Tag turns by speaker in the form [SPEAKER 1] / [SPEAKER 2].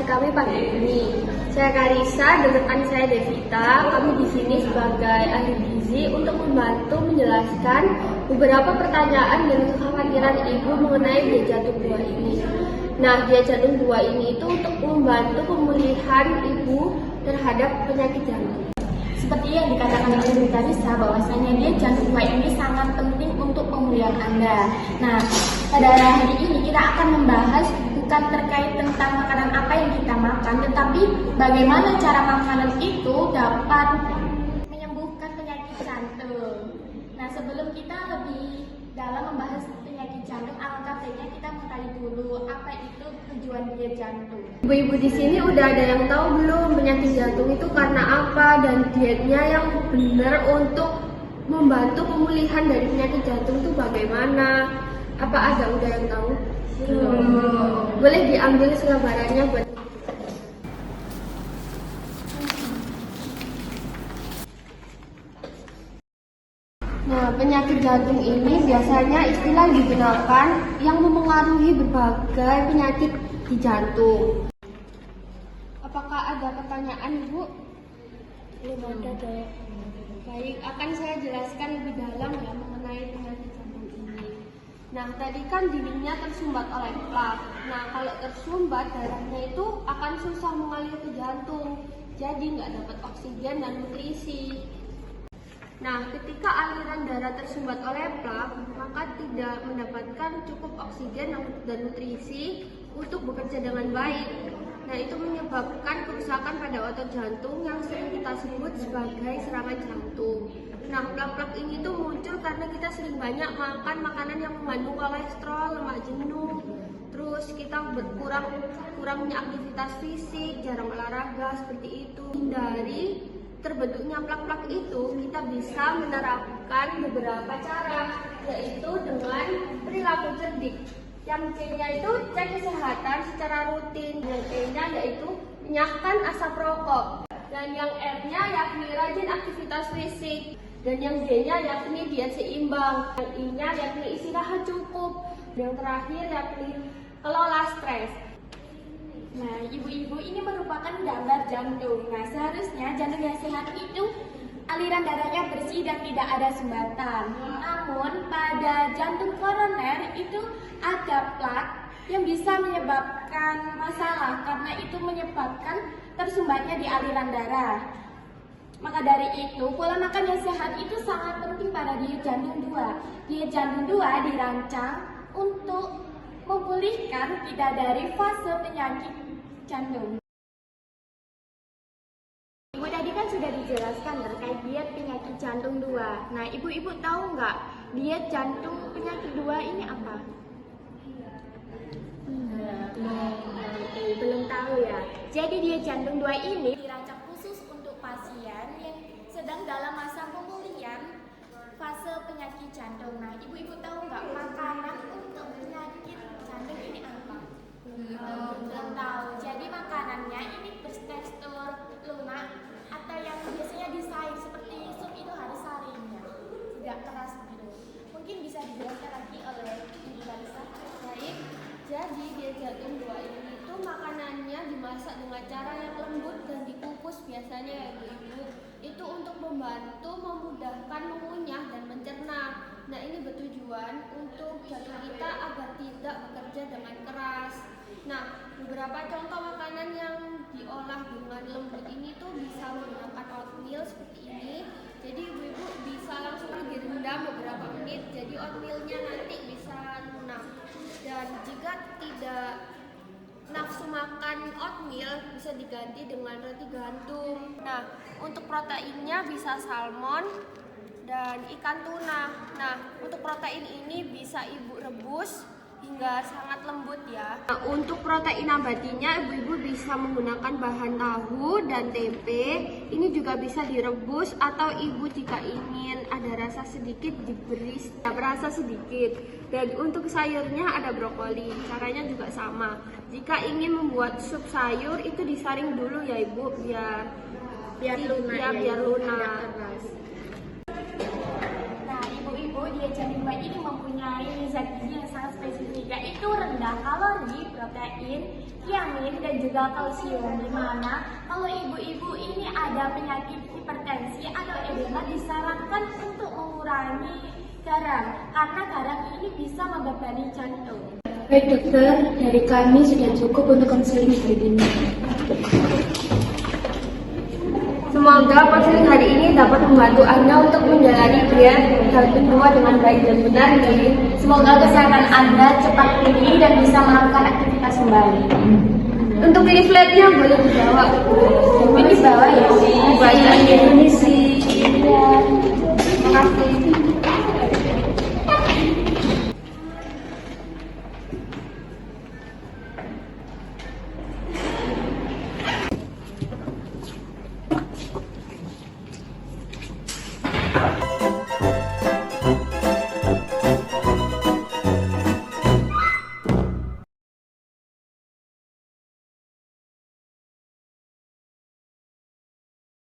[SPEAKER 1] kami pagi ini. Saya Karisa dan rekan saya Devita. Kami di sini sebagai ahli gizi untuk membantu menjelaskan beberapa pertanyaan dan kekhawatiran ibu mengenai diet jantung 2 ini. Nah, diet jantung 2 ini itu untuk membantu pemulihan ibu terhadap penyakit jantung.
[SPEAKER 2] Seperti yang dikatakan oleh Bu Karisa, bahwasanya diet jantung 2 ini sangat penting untuk pemulihan Anda. Nah, pada hari ini kita akan membahas bukan terkait tentang makanan apa yang kita makan, tetapi bagaimana cara makanan itu dapat menyembuhkan penyakit jantung. Nah, sebelum kita lebih dalam membahas penyakit jantung, alangkah baiknya kita mengetahui dulu apa itu tujuan diet jantung.
[SPEAKER 1] Ibu-ibu di sini udah ada yang tahu belum penyakit jantung itu karena apa dan dietnya yang benar untuk membantu pemulihan dari penyakit jantung itu bagaimana? Apa ada udah yang tahu? Boleh diambil selebarannya buat. Nah, penyakit jantung ini biasanya istilah digunakan yang memengaruhi berbagai penyakit di jantung. Apakah ada pertanyaan, Ibu? Belum ada, Dek. Baik, akan saya jelaskan lebih dalam ya mengenai penyakit jantung ini. Nah, tadi kan dindingnya tersumbat oleh plak. Nah, kalau tersumbat, darahnya itu akan susah mengalir ke jantung. Jadi nggak dapat oksigen dan nutrisi. Nah, ketika aliran darah tersumbat oleh plak, maka tidak mendapatkan cukup oksigen dan nutrisi untuk bekerja dengan baik. Nah, itu menyebabkan kerusakan pada otot jantung yang sering kita sebut sebagai serangan jantung. Nah, plak-plak ini tuh muncul karena kita sering banyak makan makanan yang mengandung kolesterol, lemak jenuh, terus kita kurangnya aktivitas fisik, jarang olahraga seperti itu. Hindari terbentuknya plak-plak itu, kita bisa menerapkan beberapa cara, yaitu dengan perilaku cerdik. Yang C-nya itu cek kesehatan secara rutin. Yang E-nya yaitu enyahkan asap rokok. Dan yang R-nya yakni rajin aktivitas fisik. Dan yang D-nya yakni diet seimbang. Yang I-nya yakni istirahat cukup. Dan yang terakhir yakni kelola stres.
[SPEAKER 2] Nah, ibu-ibu, ini merupakan gambar jantung. Nah, seharusnya jantung yang sehat itu aliran darahnya bersih dan tidak ada sumbatan. Namun, pada jantung koroner itu ada plak yang bisa menyebabkan masalah karena itu menyebabkan tersumbatnya di aliran darah. Maka dari itu, pola makan yang sehat itu sangat penting pada diet jantung 2. Diet jantung 2 dirancang untuk memulihkan kita dari fase penyakit jantung. Ibu tadi kan sudah dijelaskan terkait diet penyakit jantung 2. Nah, ibu-ibu tahu nggak diet jantung penyakit 2 ini apa? Belum tahu ya. Jadi diet jantung 2 ini dirancang khusus untuk pasien yang sedang dalam masa pemulihan fase penyakit jantung. Nah, ibu-ibu tahu nggak makanan untuk penyakit jantung ini apa? Belum tahu. Jadi makanannya ini bertekstur lunak atau yang biasanya disaring seperti sup itu harus saringnya, tidak keras gitu. Mungkin bisa dijelaskan lagi oleh Ibu Karisa.
[SPEAKER 1] Baik, jadi diet jantung 2 ini itu makanannya dimasak dengan cara yang lembut dan dikukus biasanya ya ibu-ibu. Itu untuk membantu memudahkan mengunyah dan mencerna. Nah, ini bertujuan untuk jantung kita agar tidak bekerja dengan keras. Nah, beberapa contoh makanan yang diolah dengan lembut ini tuh bisa menggunakan oatmeal seperti ini. Jadi ibu-ibu bisa langsung direndam beberapa menit. Jadi oatmealnya nanti bisa lunak. Dan jika tidak nafsu makan oatmeal, bisa diganti dengan roti gantung. Nah, untuk proteinnya bisa salmon dan ikan tuna. Nah, untuk protein ini bisa ibu rebus hingga sangat lembut ya. Nah, untuk protein nabatinya ibu-ibu bisa menggunakan bahan tahu dan tempe. Ini juga bisa direbus atau ibu jika ingin ada rasa sedikit diberi rasa sedikit. Dan untuk sayurnya ada brokoli. Caranya juga sama. Jika ingin membuat sup sayur itu disaring dulu ya ibu biar lunak.
[SPEAKER 2] Nah, ibu-ibu, P-Canima ini mempunyai zat gizi yang sangat spesifik, yaitu rendah kalori, protein, tiamin, dan juga kalsium. Dimana kalau ibu-ibu ini ada penyakit hipertensi atau edema, disarankan untuk mengurangi garam, karena garam ini bisa membebani jantung.
[SPEAKER 3] Baik dokter, dari kami sudah cukup untuk konseling hari ini.
[SPEAKER 1] Semoga konseling hari ini dapat membantu Anda untuk menjalani diet Calvin 2 dengan baik dan benar.
[SPEAKER 2] Semoga kesehatan Anda cepat pulih dan bisa melakukan aktivitas kembali.
[SPEAKER 1] Untuk leafletnya boleh dibawa.
[SPEAKER 2] Ini bawa ya sih.
[SPEAKER 1] Banyak.
[SPEAKER 3] Permisi.
[SPEAKER 1] Terima kasih.